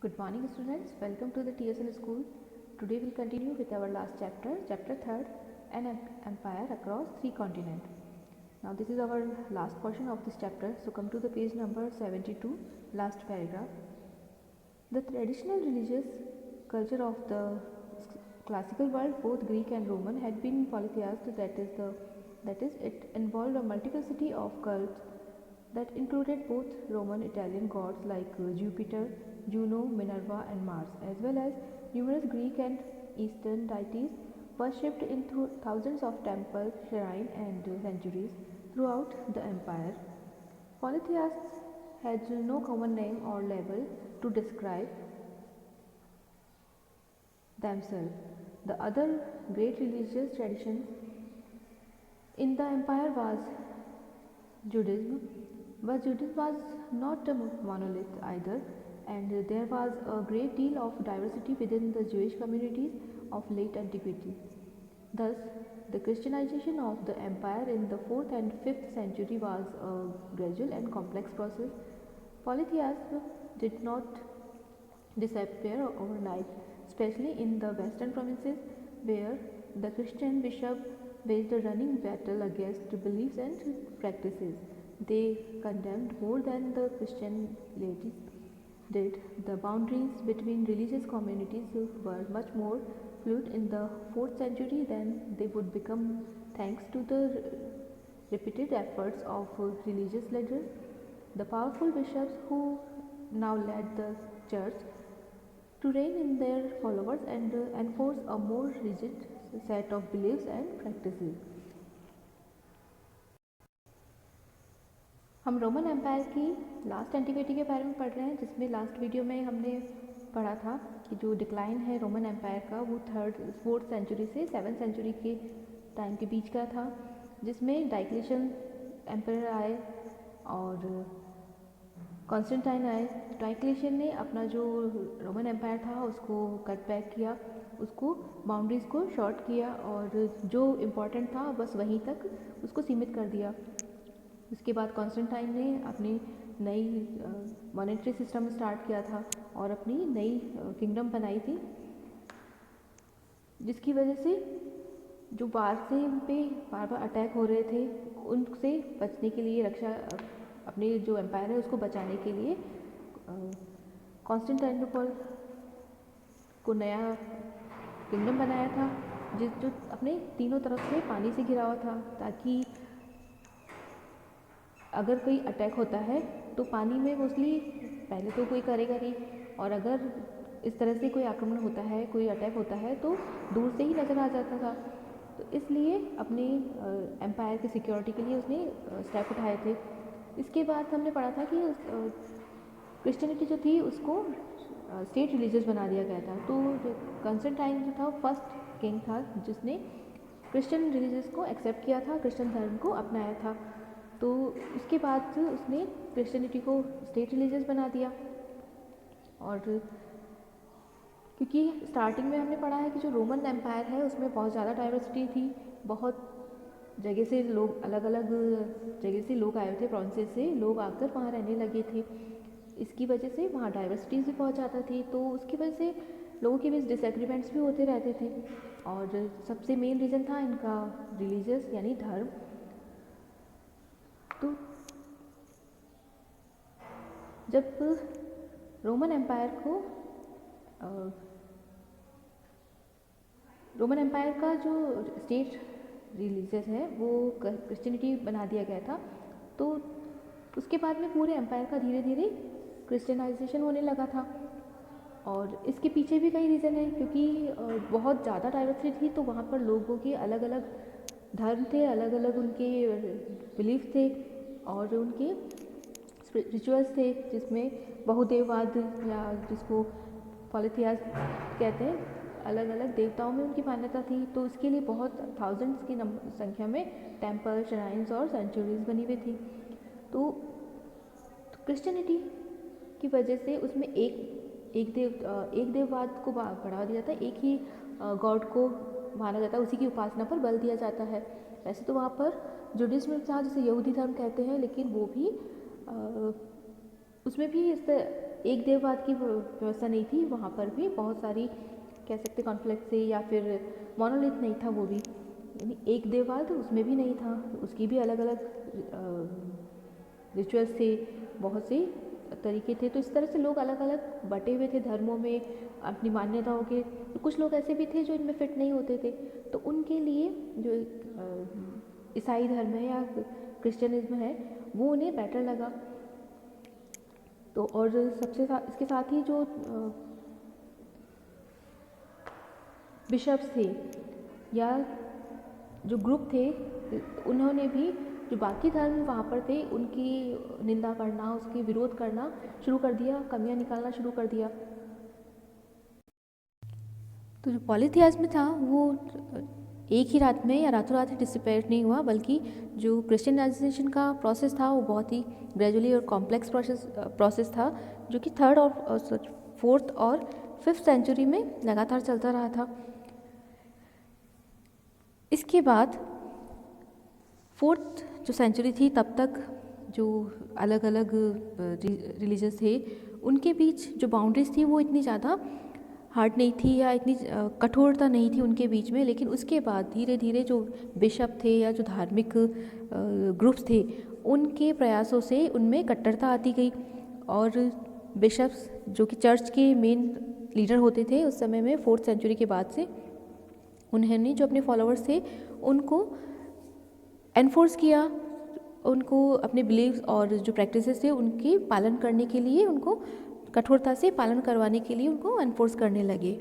Good morning students, welcome to the TSN school. Today we'll continue with our last chapter, chapter 3rd, an empire across 3 continents. Now this is our last portion of this chapter, so come to the page number 72, last paragraph. The traditional religious culture of the classical world, both Greek and Roman, had been polytheist, that is it involved a multiplicity of cults that included both Roman Italian gods like Jupiter, Juno, Minerva and Mars, as well as numerous Greek and Eastern deities worshipped in thousands of temples, shrines and sanctuaries throughout the empire. Polytheists had no common name or label to describe themselves. The other great religious traditions in the empire was Judaism, but Judaism was not a monolith either, and there was a great deal of diversity within the Jewish communities of late antiquity. Thus, the Christianization of the empire in the 4th and 5th century was a gradual and complex process. Polytheism did not disappear overnight, especially in the western provinces where the Christian bishop waged a running battle against beliefs and practices. They condemned more than the Christian laity did. The boundaries between religious communities were much more fluid in the 4th century than they would become thanks to the repeated efforts of religious leaders. The powerful bishops who now led the church to rein in their followers and enforce a more rigid set of beliefs and practices. हम Roman empire की last antiquity के बारे में पढ़ रहे हैं, जिसमें last video में हमने पढ़ा था कि जो डिक्लाइन है रोमन एम्पायर का वो 4th सेंचुरी से 7th सेंचुरी के टाइम के बीच का था, जिसमें डायक्लिशियन एम्पायर आए और कॉन्स्टेंटाइन आए। डायक्लिशियन ने अपना जो रोमन एम्पायर था उसको कट बैक किया, उसको बाउंड्रीज़ को शॉर्ट किया और जो इम्पोर्टेंट था बस वहीं तक उसको सीमित कर दिया। उसके बाद कॉन्स्टेंटाइन ने अपनी नई मॉनेटरी सिस्टम स्टार्ट किया था और अपनी नई किंगडम बनाई थी, जिसकी वजह से जो बाहर से उन पे बार बार अटैक हो रहे थे उनसे बचने के लिए, रक्षा अपने जो एम्पायर है उसको बचाने के लिए कॉन्स्टेंटाइनोपल को नया किंगडम बनाया था, जो अपने तीनों तरफ से पानी से घिरा हुआ था, ताकि अगर कोई अटैक होता है तो पानी में मोस्टली पहले तो कोई करेगा नहीं, और अगर इस तरह से कोई आक्रमण होता है, कोई अटैक होता है तो दूर से ही नज़र आ जाता था। तो इसलिए अपने एम्पायर की सिक्योरिटी के लिए उसने स्टेप उठाए थे। इसके बाद हमने पढ़ा था कि क्रिश्चियनिटी जो थी उसको स्टेट रिलीजियस बना दिया गया था। तो कॉन्स्टेंटाइन जो था फर्स्ट किंग था जिसने क्रिश्चियन रिलीजियस को एक्सेप्ट किया था, क्रिश्चियन धर्म को अपनाया था। तो उसके बाद उसने क्रिश्चियनिटी को स्टेट रिलीजियस बना दिया। और क्योंकि स्टार्टिंग में हमने पढ़ा है कि जो रोमन एम्पायर है उसमें बहुत ज़्यादा डाइवर्सिटी थी, बहुत जगह से लोग, अलग अलग जगह से लोग आए थे, प्रोविंसेस से लोग आकर वहाँ रहने लगे थे। इसकी वजह से वहाँ डाइवर्सिटीज़ भी बहुत ज़्यादा थी, तो उसकी वजह से लोगों के बीच डिसएग्रीमेंट्स भी होते रहते थे। और सबसे मेन रीज़न था इनका रिलीजियस यानी धर्म। तो जब रोमन एम्पायर का जो स्टेट रिलीजियस है वो क्रिश्चियनिटी बना दिया गया था, तो उसके बाद में पूरे एम्पायर का धीरे धीरे क्रिश्चियनाइजेशन होने लगा था। और इसके पीछे भी कई रीज़न है, क्योंकि बहुत ज़्यादा डाइवर्सिटी थी, तो वहाँ पर लोगों के अलग अलग धर्म थे, अलग अलग उनके बिलीफ थे और उनके रिचुअल्स थे, जिसमें बहुदेववाद या जिसको पॉलीथियाज्म कहते हैं, अलग अलग देवताओं में उनकी मान्यता थी। तो इसके लिए बहुत थाउजेंड्स की संख्या में टेम्पल, श्राइन्स और सेंचुरीज बनी हुई थी। तो क्रिश्चियनिटी की वजह से उसमें एक देववाद को बढ़ावा दिया जाता है, एक ही गॉड को माना जाता है, उसी की उपासना पर बल दिया जाता है। वैसे तो वहाँ पर जुडिज्म था जिसे यहूदी धर्म कहते हैं, लेकिन वो भी उसमें भी इस एक देववाद की व्यवस्था नहीं थी, वहाँ पर भी बहुत सारी कह सकते कॉन्फ्लिक्ट थे, या फिर मोनोलिथ नहीं था वो भी, यानी एक देववाद उसमें भी नहीं था, उसकी भी अलग अलग रिचुअल्स थे, बहुत से तरीके थे। तो इस तरह से लोग अलग अलग बटे हुए थे धर्मों में अपनी मान्यताओं के। तो कुछ लोग ऐसे भी थे जो इनमें फिट नहीं होते थे, तो उनके लिए जो ईसाई धर्म है या क्रिश्चियनिज्म है वो उन्हें बेटर लगा। तो और इसके साथ ही जो बिशप्स थे या जो ग्रुप थे, उन्होंने भी जो बाकी धर्म वहाँ पर थे उनकी निंदा करना, उसकी विरोध करना शुरू कर दिया, कमियां निकालना शुरू कर दिया। तो जो पॉलीथियाज्म था वो एक ही रात में या रातों रात ही डिसिपेट नहीं हुआ, बल्कि जो क्रिश्चियनाइजेशन का प्रोसेस था वो बहुत ही ग्रेजुअली और कॉम्प्लेक्स प्रोसेस था, जो कि 3rd और 4th और 5th सेंचुरी में लगातार चलता रहा था। इसके बाद 4th जो सेंचुरी थी तब तक जो अलग अलग रिलीजन्स थे उनके बीच जो बाउंड्रीज थी वो इतनी ज़्यादा हार्ड नहीं थी या इतनी कठोरता नहीं थी उनके बीच में। लेकिन उसके बाद धीरे धीरे जो बिशप थे या जो धार्मिक ग्रुप्स थे उनके प्रयासों से उनमें कट्टरता आती गई, और बिशप्स जो कि चर्च के मेन लीडर होते थे उस समय में 4th सेंचुरी के बाद से, उन्होंने जो अपने फॉलोअर्स थे उनको एनफोर्स किया, उनको अपने बिलीव्स और जो प्रैक्टिसेस थे उनके पालन करने के लिए, उनको कठोरता से पालन करवाने के लिए उनको एनफोर्स करने लगे।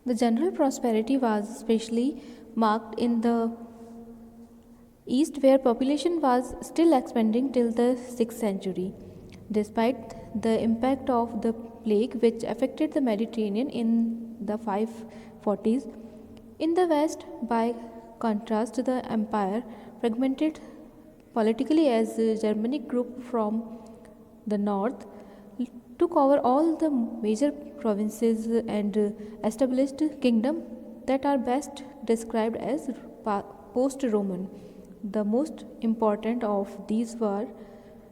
The general prosperity was specially marked in the east where population was still expanding till the 6th century despite the impact of the plague which affected the Mediterranean in the 540s. In the west, by contrast, the empire fragmented politically as a Germanic group from the north took over all the major provinces and established kingdom that are best described as post-Roman. The most important of these were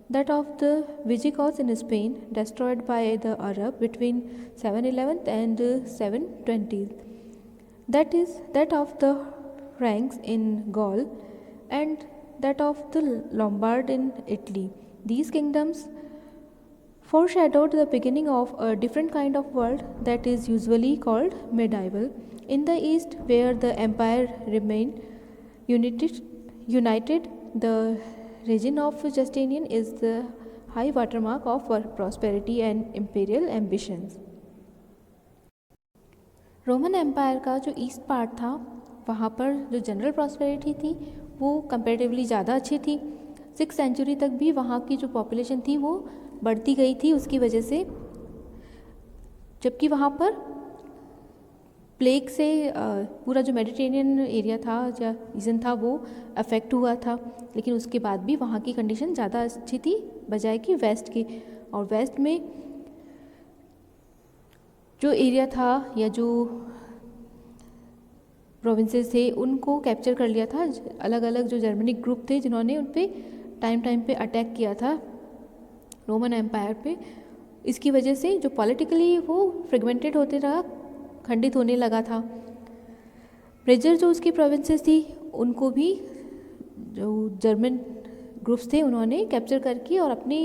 that of the Visigoths in Spain, destroyed by the Arab between 711 and 720. That is, that of the Franks in Gaul and that of the Lombard in Italy. These kingdoms foreshadowed the beginning of a different kind of world that is usually called medieval. In the east, where the empire remained united, the region of Justinian is the high watermark of prosperity and imperial ambitions. Roman empire का जो east part था वहाँ पर जो general prosperity थी वो comparatively ज़्यादा अच्छी थी। 6th सेंचुरी तक भी वहाँ की जो पॉपुलेशन थी वो बढ़ती गई थी उसकी वजह से, जबकि वहाँ पर प्लेग से पूरा जो मेडिटेरेनियन एरिया था या रीजन था वो अफेक्ट हुआ था। लेकिन उसके बाद भी वहाँ की कंडीशन ज़्यादा अच्छी थी बजाय कि वेस्ट की। और वेस्ट में जो एरिया था या जो प्रोविंसेस थे उनको कैप्चर कर लिया था अलग अलग जो जर्मनिक ग्रुप थे जिन्होंने उन पर टाइम पे अटैक किया था रोमन एम्पायर पे। इसकी वजह से जो पॉलिटिकली वो फ्रेगमेंटेड होते रहा, खंडित होने लगा था। मेजर जो उसकी प्रोविंसेस थी उनको भी जो जर्मन ग्रुप्स थे उन्होंने कैप्चर करके और अपनी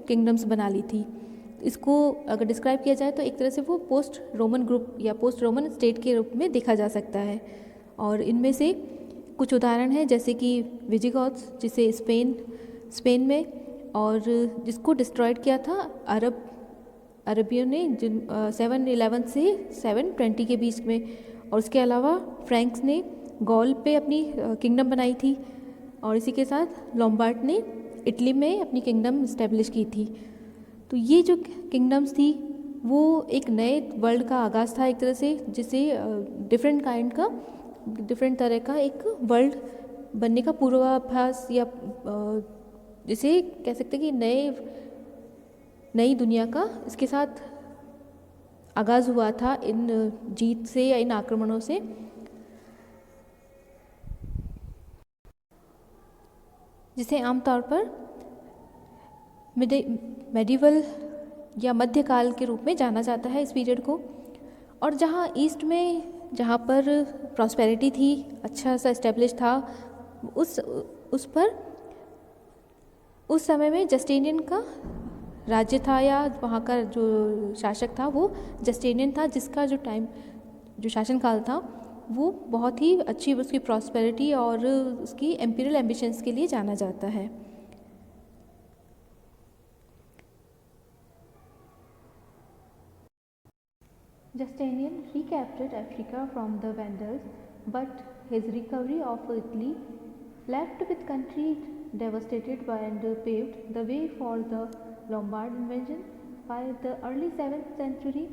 किंगडम्स बना ली थी। इसको अगर डिस्क्राइब किया जाए तो एक तरह से वो पोस्ट रोमन ग्रुप या पोस्ट रोमन स्टेट के रूप में देखा जा सकता है। और इनमें से कुछ उदाहरण हैं जैसे कि विजिगॉथ्स जिसे स्पेन में, और जिसको डिस्ट्रॉयड किया था अरबियों ने 711 से 720 के बीच में। और उसके अलावा फ्रैंक्स ने गॉल पे अपनी किंगडम बनाई थी, और इसी के साथ लॉम्बार्ड ने इटली में अपनी किंगडम इस्टेब्लिश की थी। तो ये जो किंगडम्स थी वो एक नए वर्ल्ड का आगाज़ था एक तरह से, जिसे डिफरेंट तरह का एक वर्ल्ड बनने का पूर्वाभास या जिसे कह सकते हैं कि नई दुनिया का इसके साथ आगाज़ हुआ था इन जीत से या इन आक्रमणों से। जिसे आमतौर पर मेडिवल या मध्यकाल के रूप में जाना जाता है इस पीरियड को। और जहाँ ईस्ट में जहाँ पर प्रॉस्पेरिटी थी, अच्छा सा इस्टेब्लिश था, उस पर उस समय में जस्टिनियन का राज्य था, या वहाँ का जो शासक था वो जस्टिनियन था, जिसका जो शासनकाल था वो बहुत ही अच्छी उसकी प्रॉस्पेरिटी और उसकी एम्पीरियल एम्बिशंस के लिए जाना जाता है। Justinian recaptured Africa from the Vandals, but his recovery of Italy left with country devastated and paved the way for the Lombard invasion. By the early 7th century,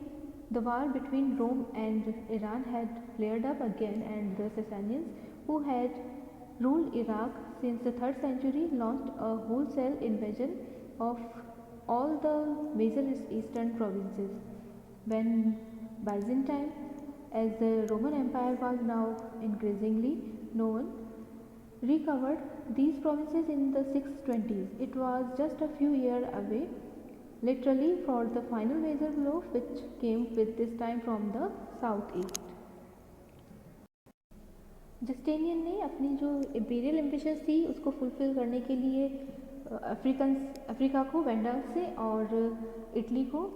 the war between Rome and Iran had flared up again, and the Sasanians, who had ruled Iraq since the 3rd century, launched a wholesale invasion of all the major eastern provinces. When Byzantine, as the Roman Empire was now increasingly known, recovered these provinces in the 620s, it was just a few years away, literally, for the final major blow, which came with this time from the southeast. Justinian ने अपनी जो imperial ambitions थी उसको fulfil करने के लिए Africa को वेंडल्स से और इटली को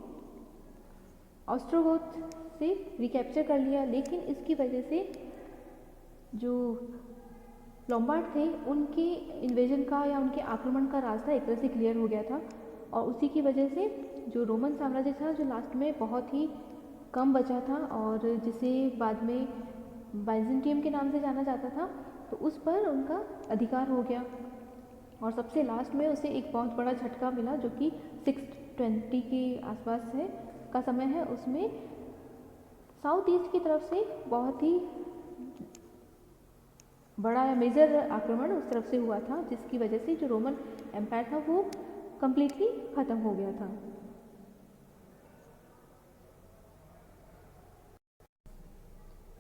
ऑस्ट्रोगोथ से रिकैप्चर कर लिया। लेकिन इसकी वजह से जो लोम्बार्ड थे उनके इन्वेजन का या उनके आक्रमण का रास्ता एक तरह से क्लियर हो गया था, और उसी की वजह से जो रोमन साम्राज्य था जो लास्ट में बहुत ही कम बचा था और जिसे बाद में बाइजेंटियम के नाम से जाना जाता था, तो उस पर उनका अधिकार हो गया। और सबसे लास्ट में उसे एक बहुत बड़ा झटका मिला जो कि 620 के आसपास है का समय है। उसमें साउथ ईस्ट की तरफ से बहुत ही बड़ा या मेजर आक्रमण उस तरफ से हुआ था, जिसकी वजह से जो रोमन एम्पायर था वो कंप्लीटली ख़त्म हो गया था।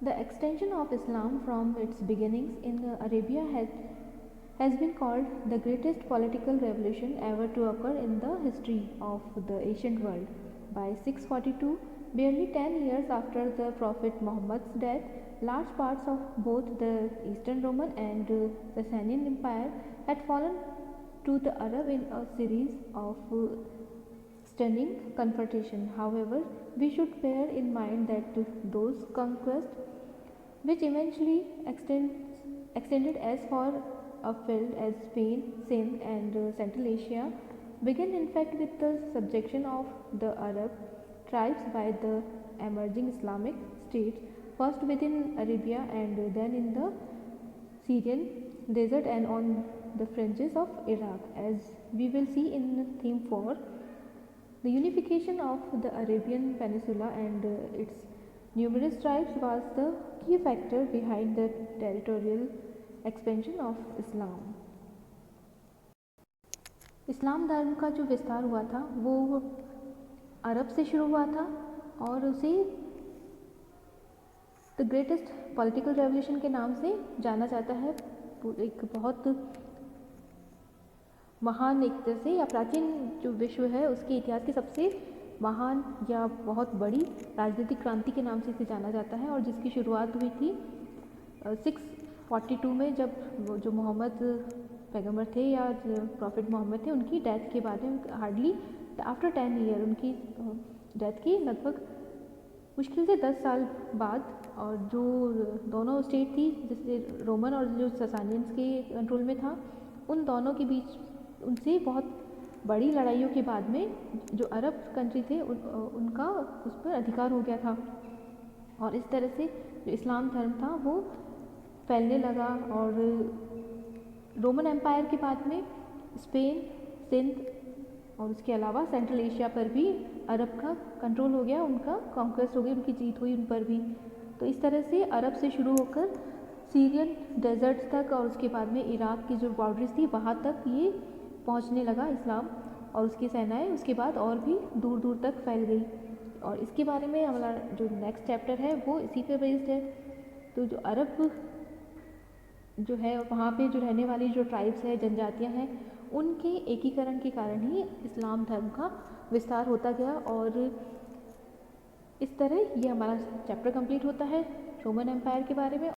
The extension of Islam from its beginnings in Arabia has been called the greatest political revolution ever to occur in the history of the ancient world. By 642, barely 10 years after the Prophet Muhammad's death, large parts of both the Eastern Roman and Sasanian Empire had fallen to the Arab in a series of stunning confrontation. However, we should bear in mind that those conquests, which eventually extended as far afield as Spain, Sindh and Central Asia, began in fact with the subjection of the Arab tribes by the emerging Islamic states, first within Arabia and then in the Syrian desert and on the fringes of Iraq. As we will see in theme 4, the unification of the Arabian Peninsula and its numerous tribes was the key factor behind the territorial expansion of Islam. इस्लाम धर्म का जो विस्तार हुआ था वो अरब से शुरू हुआ था और उसे द ग्रेटेस्ट पॉलिटिकल रेवोल्यूशन के नाम से जाना जाता है। एक बहुत महान एक तरह से या प्राचीन जो विश्व है उसके इतिहास के सबसे महान या बहुत बड़ी राजनीतिक क्रांति के नाम से इसे जाना जाता है, और जिसकी शुरुआत हुई थी 642 में, जब जो मोहम्मद पैगंबर थे या प्रॉफिट मोहम्मद थे उनकी डेथ के बाद में, हार्डली आफ्टर 10 ईयर उनकी डेथ की लगभग मुश्किल से 10 साल बाद, और जो दोनों स्टेट थी जैसे रोमन और जो ससानियंस के कंट्रोल में था, उन दोनों के बीच उनसे बहुत बड़ी लड़ाइयों के बाद में जो अरब कंट्री थे उनका उस पर अधिकार हो गया था, और इस तरह से जो इस्लाम धर्म था वो फैलने लगा। और रोमन एम्पायर के बाद में स्पेन, सिंध और उसके अलावा सेंट्रल एशिया पर भी अरब का कंट्रोल हो गया, उनका कॉन्क्वेस्ट हो गई, उनकी जीत हुई उन पर भी। तो इस तरह से अरब से शुरू होकर सीरियन डेजर्ट्स तक और उसके बाद में इराक की जो बाउंड्रीज थी वहाँ तक ये पहुँचने लगा इस्लाम और उसकी सेनाएं, उसके बाद और भी दूर दूर तक फैल गई। और इसके बारे में हमारा जो नेक्स्ट चैप्टर है वो इसी पे बेस्ड है। तो जो अरब जो है वहाँ पे जो रहने वाली जो ट्राइब्स है, जनजातियाँ हैं, उनके एकीकरण के कारण ही इस्लाम धर्म का विस्तार होता गया। और इस तरह ये हमारा चैप्टर कंप्लीट होता है रोमन एम्पायर के बारे में।